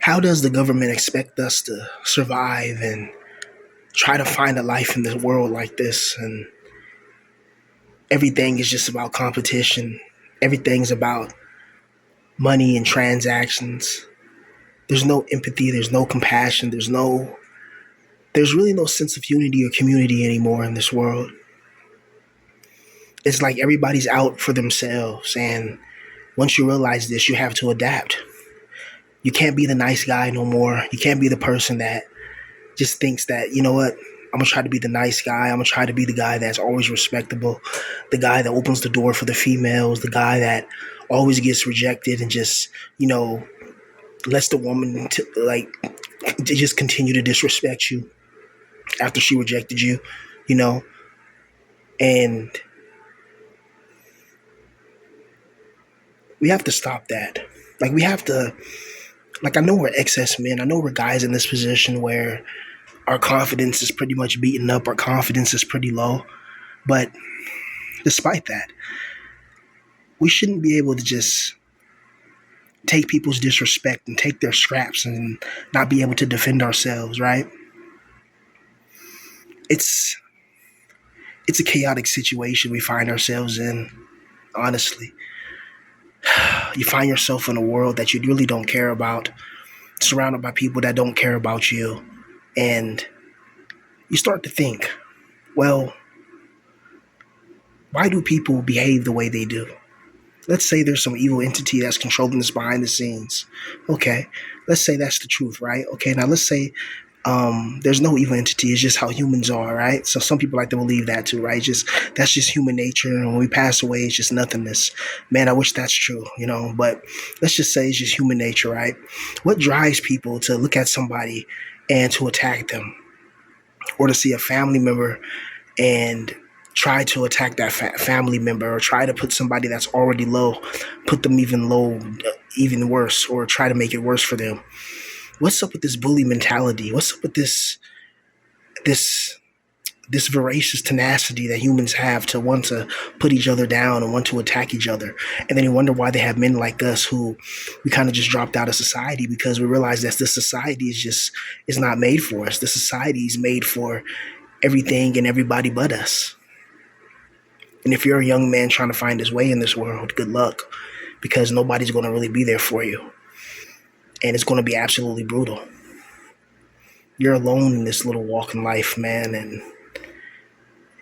How does the government expect us to survive and try to find a life in this world like this? And everything is just about competition. Everything's about money and transactions. There's no empathy, there's no compassion, there's really no sense of unity or community anymore in this world. It's like everybody's out for themselves, and once you realize this, you have to adapt. You can't be the nice guy no more. You can't be the person that just thinks that, you know what, I'm gonna try to be the nice guy. I'm gonna try to be the guy that's always respectable, the guy that opens the door for the females, the guy that always gets rejected and just, you know, lets the woman to just continue to disrespect you after she rejected you, you know. And we have to stop that. Like we have to. Like I know we're excess men. I know we're guys in this position where our confidence is pretty much beaten up. Our confidence is pretty low. But despite that, we shouldn't be able to just take people's disrespect and take their scraps and not be able to defend ourselves, right? It's it's a chaotic situation we find ourselves in, honestly. You find yourself in a world that you really don't care about, surrounded by people that don't care about you, and you start to think, well, why do people behave the way they do? Let's say there's some evil entity that's controlling this behind the scenes. Okay, let's say that's the truth, right? Okay, now let's say there's no evil entity. It's just how humans are, right? So some people like to believe that too, right? Just that's just human nature, and when we pass away, it's just nothingness. Man, I wish that's true, you know. But let's just say it's just human nature, right? What drives people to look at somebody and to attack them, or to see a family member and try to attack that family member, or try to put somebody that's already low, put them even low, even worse, or try to make it worse for them? What's up with this bully mentality? What's up with this this voracious tenacity that humans have to want to put each other down and want to attack each other? And then you wonder why they have men like us who we kind of just dropped out of society, because we realize that this society is not made for us. The society is made for everything and everybody but us. And if you're a young man trying to find his way in this world, good luck, because nobody's going to really be there for you. And it's going to be absolutely brutal. You're alone in this little walk in life, man, and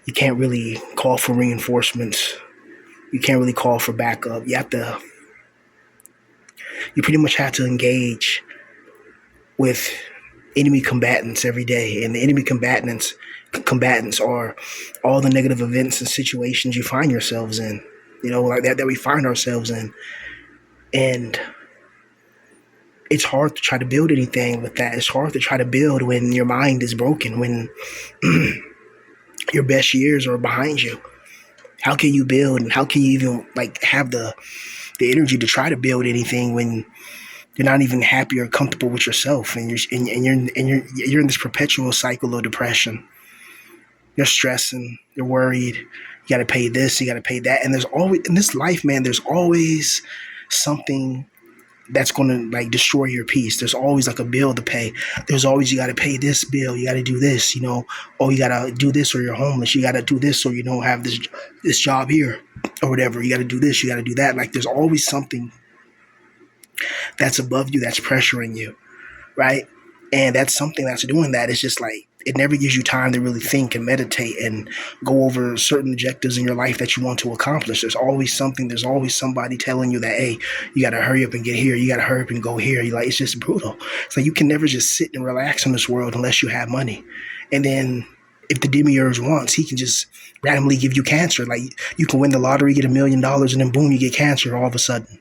you can't really call for reinforcements. You can't really call for backup. You pretty much have to engage with enemy combatants every day. And the enemy combatants are all the negative events and situations you find yourselves in, you know, like that we find ourselves in. And it's hard to try to build anything with that. It's hard to try to build when your mind is broken, when your best years are behind you. How can you build, and how can you even like have the energy to try to build anything when you're not even happy or comfortable with yourself, and you're in this perpetual cycle of depression? You're stressing, you're worried, you got to pay this, you got to pay that, and there's always in this life, man, there's always something that's going to like destroy your peace. There's always like a bill to pay. There's always, you got to pay this bill, you got to do this, you know. Oh, you got to do this or you're homeless. You got to do this or you don't have this job here or whatever. You got to do this, you got to do that. Like there's always something that's above you that's pressuring you, right? And that's something that's doing that. It's just like it never gives you time to really think and meditate and go over certain objectives in your life that you want to accomplish. There's always something, there's always somebody telling you that, hey, you got to hurry up and get here. You got to hurry up and go here. You like, it's just brutal. It's like you can never just sit and relax in this world unless you have money. And then if the demiurge wants, he can just randomly give you cancer. Like you can win the lottery, get $1,000,000, and then boom, you get cancer all of a sudden.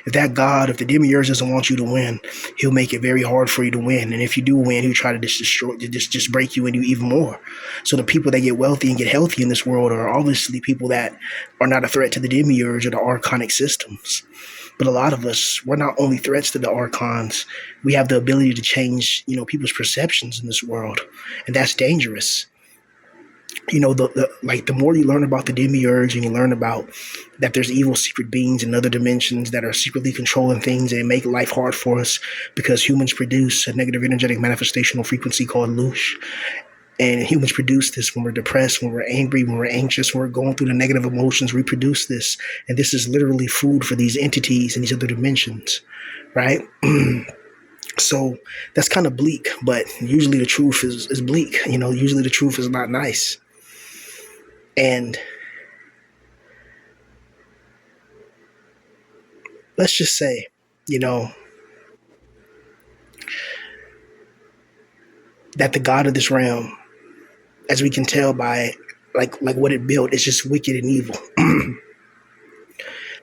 If the demiurge doesn't want you to win, he'll make it very hard for you to win. And if you do win, he'll try to just break you into even more. So the people that get wealthy and get healthy in this world are obviously people that are not a threat to the demiurge or the archonic systems. But a lot of us, we're not only threats to the archons, we have the ability to change, you know, people's perceptions in this world. And that's dangerous. The more you learn about the demiurge and you learn about that there's evil secret beings in other dimensions that are secretly controlling things and make life hard for us because humans produce a negative energetic manifestational frequency called loosh. And humans produce this when we're depressed, when we're angry, when we're anxious, when we're going through the negative emotions. We produce this, and this is literally food for these entities in these other dimensions, right? So that's kind of bleak, but usually the truth is bleak. Usually the truth is not nice. And let's just say, you know, that the God of this realm, as we can tell by like what it built, is just wicked and evil.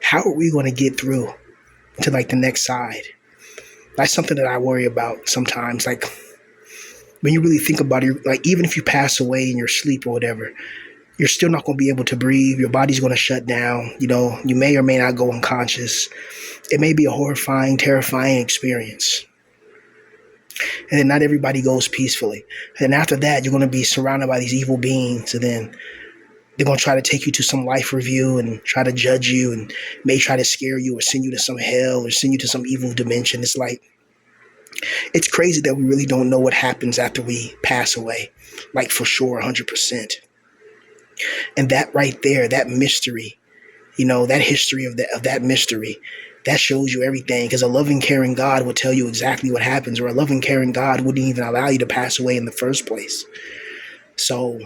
How are we going to get through to like the next side? That's something that I worry about sometimes. Like when you really think about it, like even if you pass away in your sleep or whatever, you're still not going to be able to breathe. Your body's going to shut down. You may or may not go unconscious. It may be a horrifying, terrifying experience. And then not everybody goes peacefully. And after that, you're going to be surrounded by these evil beings. And then they're going to try to take you to some life review and try to judge you and may try to scare you or send you to some hell or send you to some evil dimension. It's like, it's crazy that we really don't know what happens after we pass away, like for sure, 100%. And that right there, that mystery, that history of that mystery, that shows you everything. Because a loving, caring God would tell you exactly what happens, or a loving, caring God wouldn't even allow you to pass away in the first place. So,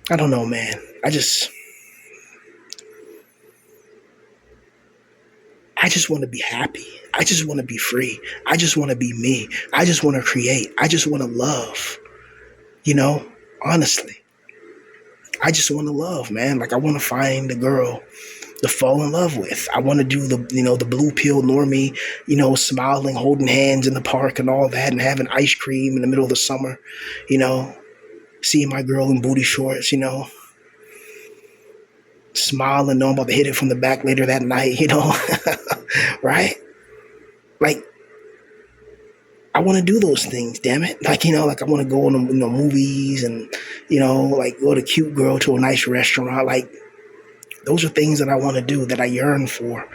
I don't know, man. I just want to be happy. I just want to be free. I just want to be me. I just want to create. I just want to love, honestly. I just want to love, man. Like I want to find a girl to fall in love with. I want to do the blue pill normie, smiling, holding hands in the park and all that, and having ice cream in the middle of the summer, you know, seeing my girl in booty shorts, smiling, know I'm about to hit it from the back later that night, right? Like, I want to do those things, damn it. Like, like I want to go on movies and, like go to cute girl to a nice restaurant. Like, those are things that I want to do, that I yearn for.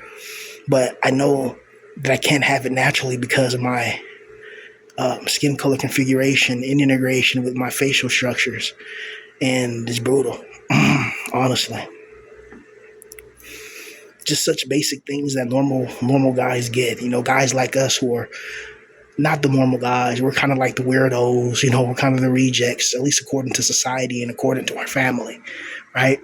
But I know that I can't have it naturally because of my skin color configuration and integration with my facial structures. And it's brutal, honestly. Just such basic things that normal guys get. Guys like us who are not the normal guys. We're kind of like the weirdos. We're kind of the rejects, at least according to society and according to our family, right?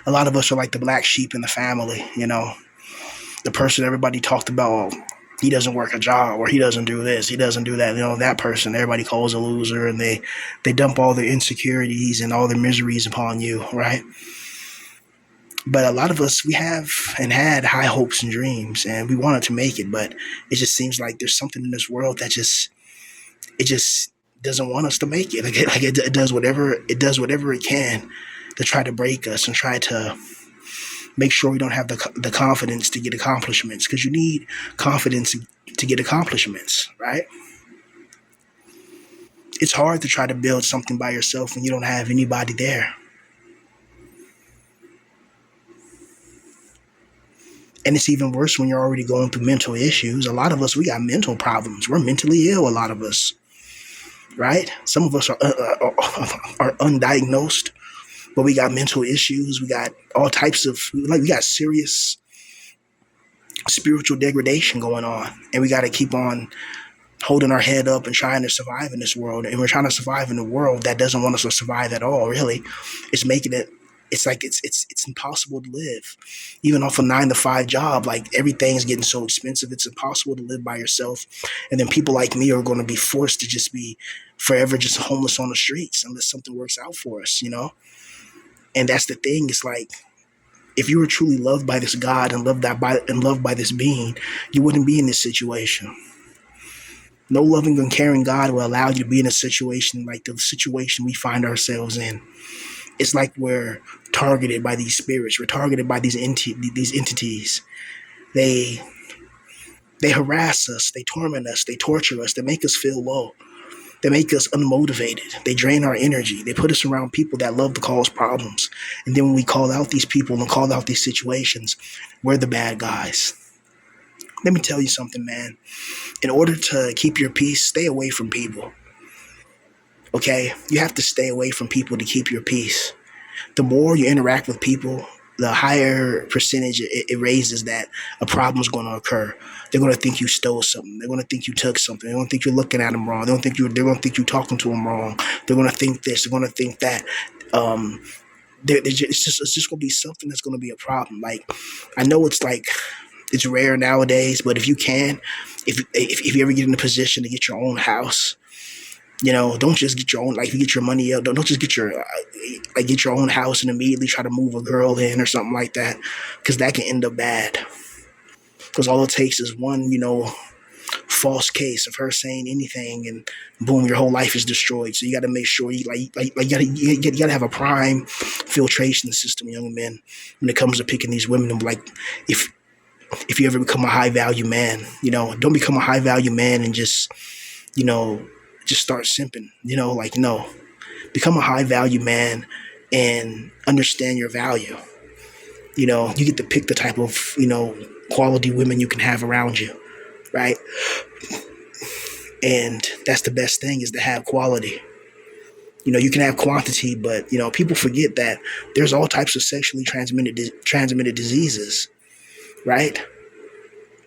A lot of us are like the black sheep in the family, the person everybody talked about. He doesn't work a job, or he doesn't do this, he doesn't do that. That person everybody calls a loser, and they dump all their insecurities and all their miseries upon you, right? But a lot of us, we have and had high hopes and dreams, and we wanted to make it, but it just seems like there's something in this world that just doesn't want us to make it. Like it does whatever it can to try to break us and try to make sure we don't have the confidence to get accomplishments, because you need confidence to get accomplishments, right? It's hard to try to build something by yourself when you don't have anybody there. And it's even worse when you're already going through mental issues. A lot of us, we got mental problems. We're mentally ill, a lot of us, right? Some of us are undiagnosed, but we got mental issues. We got all types of, we got serious spiritual degradation going on. And we got to keep on holding our head up and trying to survive in this world. And we're trying to survive in a world that doesn't want us to survive at all, really. It's making it, it's like it's impossible to live. Even off a 9-to-5 job, like everything's getting so expensive, it's impossible to live by yourself. And then people like me are going to be forced to just be forever just homeless on the streets unless something works out for us, And that's the thing. It's like, if you were truly loved by this God and loved by this being, you wouldn't be in this situation. No loving and caring God will allow you to be in a situation like the situation we find ourselves in. It's like we're targeted by these spirits. We're targeted by these entities. They harass us. They torment us. They torture us. They make us feel low. They make us unmotivated. They drain our energy. They put us around people that love to cause problems. And then when we call out these people and call out these situations, we're the bad guys. Let me tell you something, man. In order to keep your peace, stay away from people. Okay? You have to stay away from people to keep your peace. The more you interact with people, the higher percentage it raises that a problem is going to occur. They're going to think you stole something. They're going to think you took something. They're going to think you're looking at them wrong. They're going to think you're talking to them wrong. They're going to think this. They're going to think that. It's just going to be something that's going to be a problem. Like, I know it's rare nowadays, but if you can, if you ever get in a position to get your own house, don't just get your own, like, you get your money up. Don't just get get your own house and immediately try to move a girl in or something like that, because that can end up bad. Because all it takes is one, false case of her saying anything, and boom, your whole life is destroyed. So you got to make sure you gotta have a prime filtration system, young men, when it comes to picking these women. Like, if you ever become a high value man, don't become a high value man and just start simping. No, become a high value man and understand your value. You get to pick the type of quality women you can have around you, right? And that's the best thing, is to have quality. You can have quantity, but people forget that there's all types of sexually transmitted diseases, right?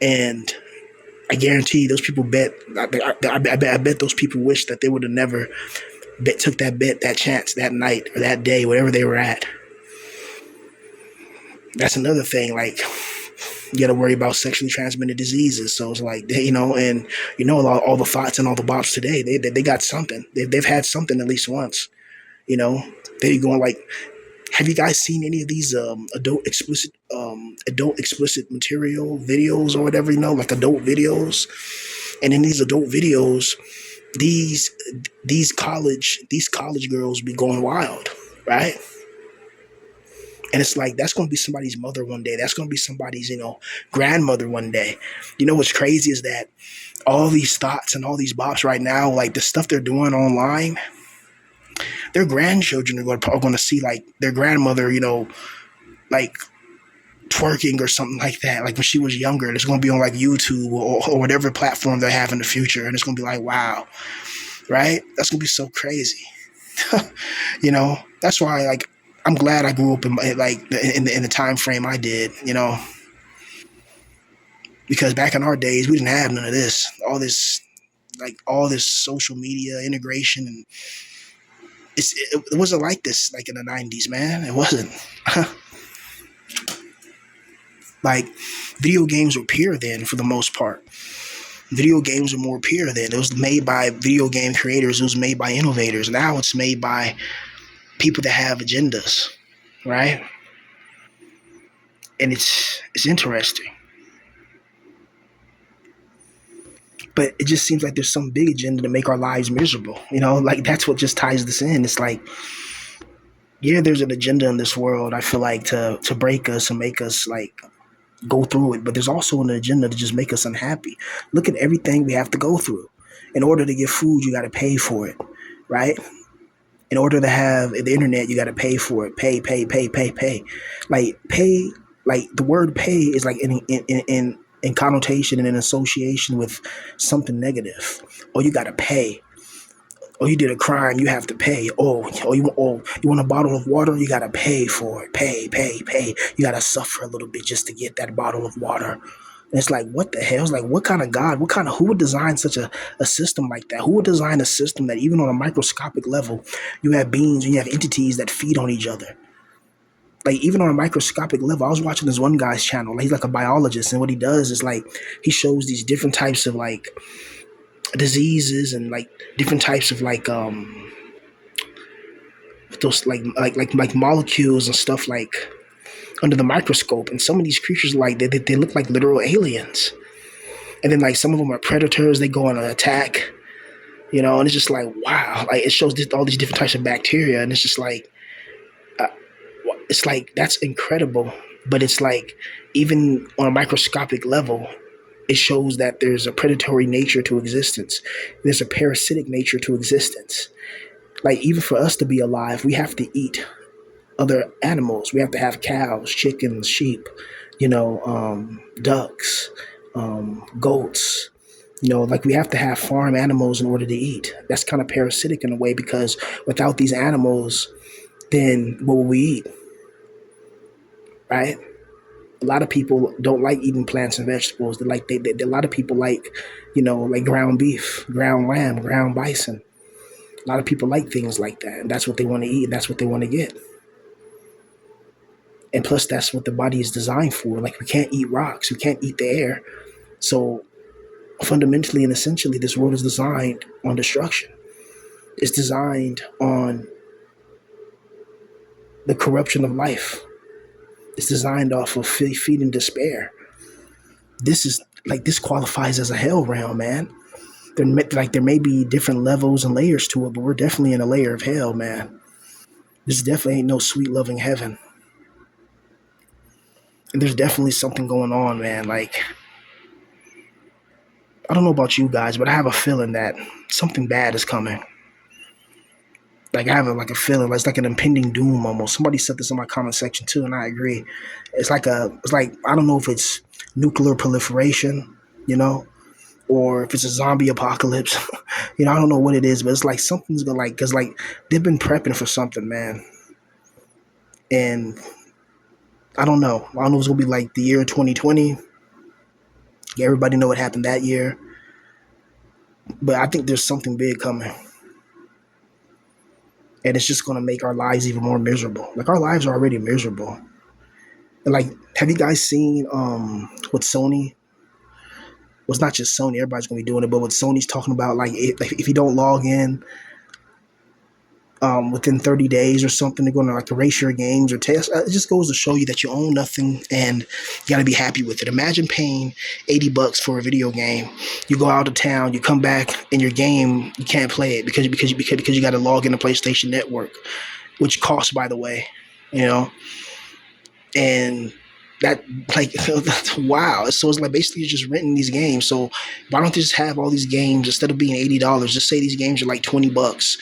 And I guarantee those people bet. I bet those people wish that they would have never took that chance, that night or that day, whatever they were at. That's another thing. Like, you got to worry about sexually transmitted diseases. So it's like, and all the thoughts and all the bops today, they got something. They've had something at least once. They going like, have you guys seen any of these adult explicit material videos or whatever, like adult videos? And in these adult videos, these college girls be going wild, right? And it's like, that's going to be somebody's mother one day. That's going to be somebody's, grandmother one day. What's crazy is that all these thoughts and all these bops right now, like the stuff they're doing online, their grandchildren are going to see like their grandmother, like twerking or something like that, like when she was younger. And it's going to be on like YouTube or whatever platform they have in the future. And it's going to be like, wow, right? That's going to be so crazy. That's why, like, I'm glad I grew up in the time frame I did, because back in our days, we didn't have none of this, all this social media integration, and it wasn't like this, like in the 90s, man. It wasn't. Like, video games were pure then, for the most part. Video games were more pure then. It was made by video game creators. It was made by innovators. Now it's made by people that have agendas, right? And it's interesting. But it just seems like there's some big agenda to make our lives miserable. Like, that's what just ties this in. It's like, yeah, there's an agenda in this world, I feel like, to break us and make us like go through it. But there's also an agenda to just make us unhappy. Look at everything we have to go through. In order to get food, you got to pay for it, right? In order to have the internet, you got to pay for it. Pay. Like, pay, like the word pay is like in connotation and in association with something negative. Oh, you got to pay. Oh, you did a crime, you have to pay. You want a bottle of water, you got to pay for it. Pay. You got to suffer a little bit just to get that bottle of water. And it's like, what the hell? It's like, what kind of God? Who would design such a system like that? Who would design a system that even on a microscopic level, you have beings and you have entities that feed on each other? Like, even on a microscopic level, I was watching this one guy's channel. He's like a biologist, and what he does is like, he shows these different types of like diseases and like different types of like those like molecules and stuff, like under the microscope. And some of these creatures, like they look like literal aliens. And then like some of them are predators. They go on an attack, and it's just like, wow. Like, it shows all these different types of bacteria, and it's just like, it's like, that's incredible. But it's like, even on a microscopic level, It shows that there's a predatory nature to existence. There's a parasitic nature to existence. Like, even for us to be alive, we have to eat other animals. We have to have cows, chickens, sheep, ducks, goats. Like, we have to have farm animals in order to eat. That's kind of parasitic in a way, because without these animals, then what will we eat, right? A lot of people don't like eating plants and vegetables. A lot of people like, like ground beef, ground lamb, ground bison. A lot of people like things like that, and that's what they want to eat, and that's what they want to get. And plus, that's what the body is designed for. Like, we can't eat rocks, we can't eat the air. So fundamentally and essentially, this world is designed on destruction. It's designed on the corruption of life. It's designed off of feeding despair. This qualifies as a hell realm, man. There may be different levels and layers to it, but we're definitely in a layer of hell, man. This definitely ain't no sweet loving heaven. And there's definitely something going on, man. Like, I don't know about you guys, but I have a feeling that something bad is coming. Like, I have a feeling, like it's like an impending doom almost. Somebody said this in my comment section too, and I agree. It's like I don't know if it's nuclear proliferation, you know, or if it's a zombie apocalypse. I don't know what it is, but it's like something's gonna, like, cause like they've been prepping for something, man. And I don't know. I don't know if it's gonna be like the year 2020. Yeah, everybody know what happened that year, but I think there's something big coming, and it's just gonna make our lives even more miserable. Like, our lives are already miserable. And like, have you guys seen what Sony? Well, it's not just Sony. Everybody's gonna be doing it, but what Sony's talking about, if you don't log in within 30 days or something, they're going to like erase your games or test. It just goes to show you that you own nothing, and you got to be happy with it. Imagine paying $80 for a video game. You go out of town, you come back, and your game, you can't play it because you got to log in to PlayStation Network, which costs, by the way, you know. And that, like, that's wow. So it's like basically you're just renting these games. So why don't they just have all these games instead of being $80? Just say these games are like $20.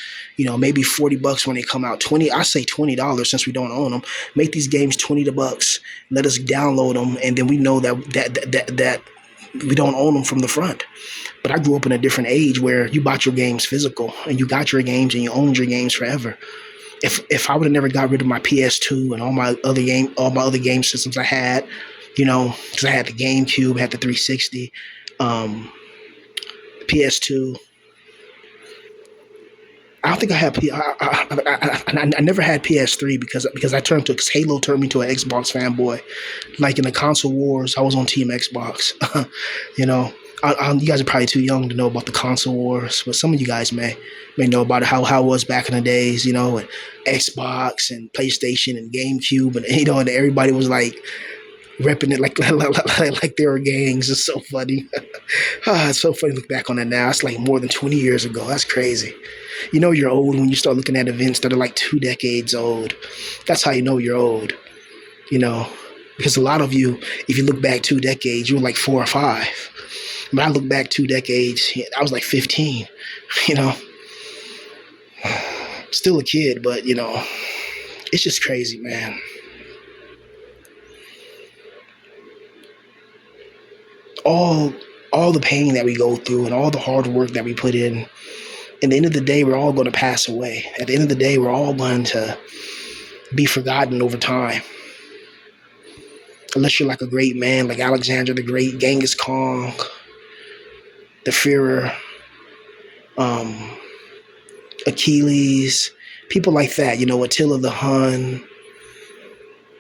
Maybe $40 when they come out. I say $20 since we don't own them. Make these games $20. Let us download them, and then we know that we don't own them from the front. But I grew up in a different age where you bought your games physical, and you got your games, and you owned your games forever. If I would have never got rid of my PS2 and all my other game systems I had, because I had the GameCube, I had the 360, PS2. I don't think I had I never had PS3 because Halo turned me to an Xbox fanboy. Like, in the console wars, I was on Team Xbox. you know, you guys are probably too young to know about the console wars, but some of you guys may know about it, how it was back in the days. And Xbox and PlayStation and GameCube, and everybody was like repping it like they were gangs. It's so funny. It's so funny to look back on it now. It's like more than 20 years ago. That's crazy. You're old when you start looking at events that are like 2 decades old. That's how you know you're old, because a lot of you, if you look back 2 decades, you were like 4 or 5. When I look back 2 decades, I was like 15, still a kid, but it's just crazy, man. All the pain that we go through and all the hard work that we put in, at the end of the day, we're all going to pass away. At the end of the day, we're all going to be forgotten over time. Unless you're like a great man, like Alexander the Great, Genghis Khan, the Führer, Achilles, people like that, Attila the Hun.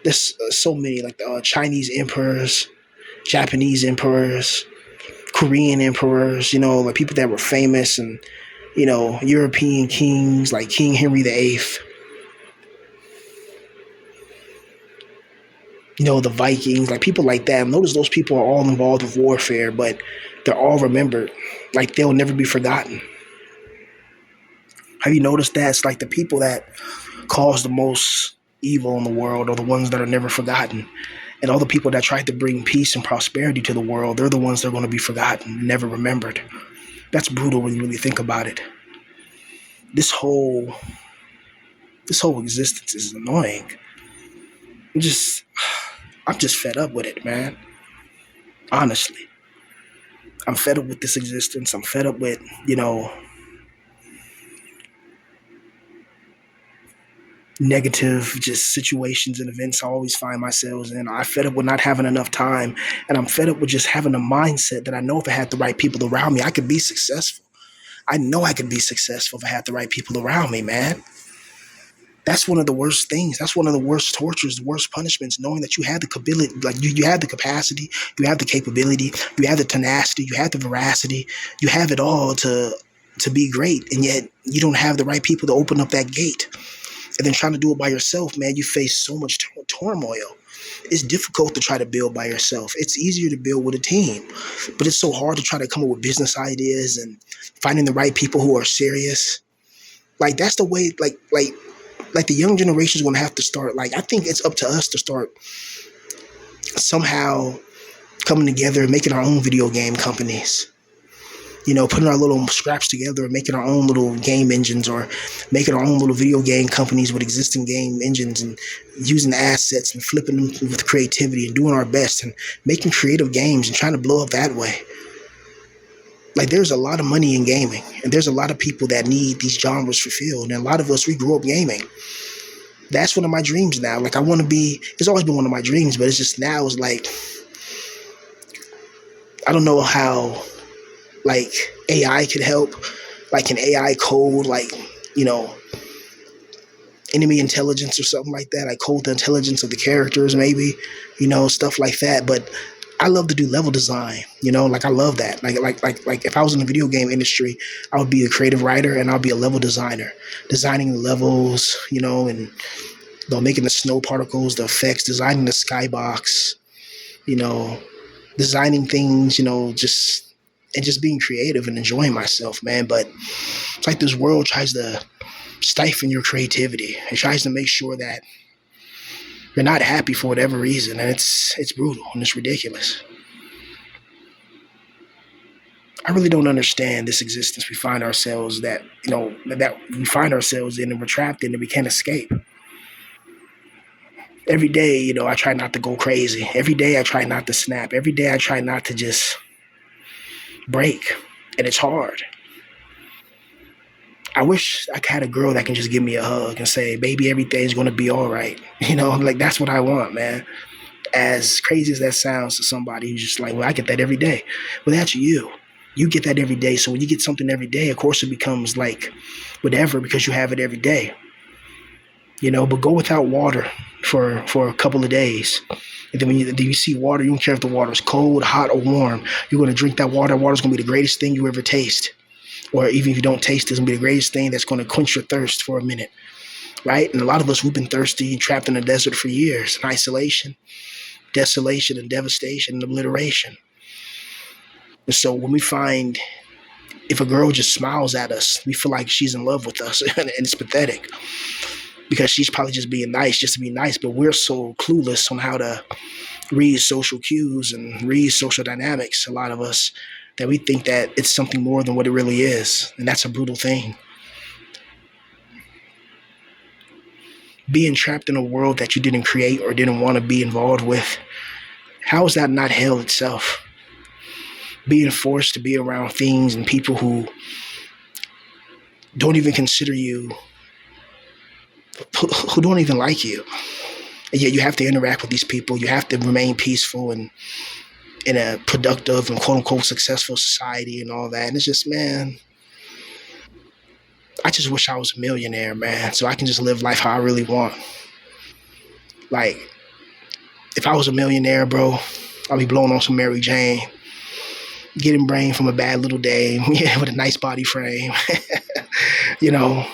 There's so many, like the Chinese emperors, Japanese emperors, Korean emperors, like people that were famous, and European kings like King Henry VIII, the Vikings, like people like that. And notice those people are all involved with warfare, but they're all remembered. Like, they'll never be forgotten. Have you noticed that? It's like the people that cause the most evil in the world are the ones that are never forgotten. And all the people that tried to bring peace and prosperity to the world, they're the ones that are going to be forgotten, never remembered. That's brutal when you really think about it. This whole this whole existence is annoying. I'm just I'm just fed up with it, man. Honestly. I'm fed up with this existence. I'm fed up with, negative just situations and events I always find myself in. I fed up with not having enough time, and I'm fed up with just having a mindset that I know if I had the right people around me, I could be successful. I know I could be successful if I had the right people around me, man. That's one of the worst things. That's one of the worst tortures, the worst punishments, knowing that you have the capability, like you have the capacity, you have the capability, you have the tenacity, you have the veracity, you have it all to be great, and yet you don't have the right people to open up that gate. And then trying to do it by yourself, man, you face so much turmoil. It's difficult to try to build by yourself. It's easier to build with a team, but it's so hard to try to come up with business ideas and finding the right people who are serious. Like that's the way. Like the young generation is going to have to start. Like I think it's up to us to start somehow coming together and making our own video game companies. Putting our little scraps together and making our own little game engines, or making our own little video game companies with existing game engines, and using the assets and flipping them with creativity and doing our best and making creative games and trying to blow up that way. Like there's a lot of money in gaming, and there's a lot of people that need these genres fulfilled. And a lot of us, we grew up gaming. That's one of my dreams now. Like I want to be, it's always been one of my dreams, but it's just now it's like, I don't know how like AI could help. Like an AI code, like, you know, enemy intelligence or something like that. I code the intelligence of the characters, maybe, stuff like that. But I love to do level design, like I love that. Like if I was in the video game industry, I would be a creative writer and I'll be a level designer, designing the levels, and making the snow particles, the effects, designing the skybox, you know, designing things, just being creative and enjoying myself, man. But it's like this world tries to stifle your creativity. It tries to make sure that you're not happy for whatever reason, and it's brutal and it's ridiculous. I really don't understand this existence we find ourselves that we find ourselves in and we're trapped in and we can't escape. Every day, I try not to go crazy. Every day I try not to snap. Every day I try not to just break. And it's hard. I wish I had a girl that can just give me a hug and say, baby, everything's gonna be all right. Like that's what I want, man. As crazy as that sounds to somebody who's just like, well, I get that every day. Well, that's you. You get that every day. So when you get something every day, of course it becomes like whatever because you have it every day. But go without water for a couple of days. And then when you see water, you don't care if the water is cold, hot, or warm. You're going to drink that water. Water's going to be the greatest thing you ever taste. Or even if you don't taste it, it's going to be the greatest thing that's going to quench your thirst for a minute. Right? And a lot of us, we've been thirsty and trapped in the desert for years in isolation, desolation, and devastation and obliteration. And so when we find if a girl just smiles at us, we feel like she's in love with us. And it's pathetic because she's probably just being nice just to be nice. But we're so clueless on how to read social cues and read social dynamics, a lot of us, that we think that it's something more than what it really is. And that's a brutal thing. Being trapped in a world that you didn't create or didn't want to be involved with, how is that not hell itself? Being forced to be around things and people who don't even consider you, who don't even like you. And yet you have to interact with these people. You have to remain peaceful and in a productive and quote unquote successful society and all that. And it's just, man, I just wish I was a millionaire, man, so I can just live life how I really want. Like, if I was a millionaire, bro, I'll be blowing on some Mary Jane, getting brain from a bad little dame, yeah, with a nice body frame, you know,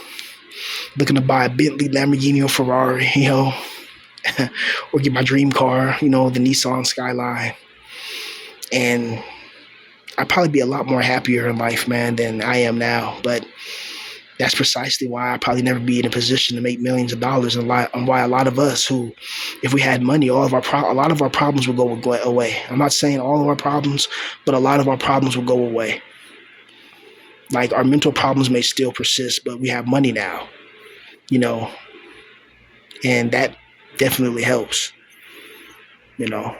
looking to buy a Bentley, Lamborghini, or Ferrari, or get my dream car, the Nissan Skyline. And I'd probably be a lot more happier in life, man, than I am now. But That's precisely why I'd probably never be in a position to make millions of dollars, and why a lot of us who, if we had money, a lot of our problems would go away. I'm not saying all of our problems, but a lot of our problems would go away. Like our mental problems may still persist, but we have money now, you know, and that definitely helps, you know.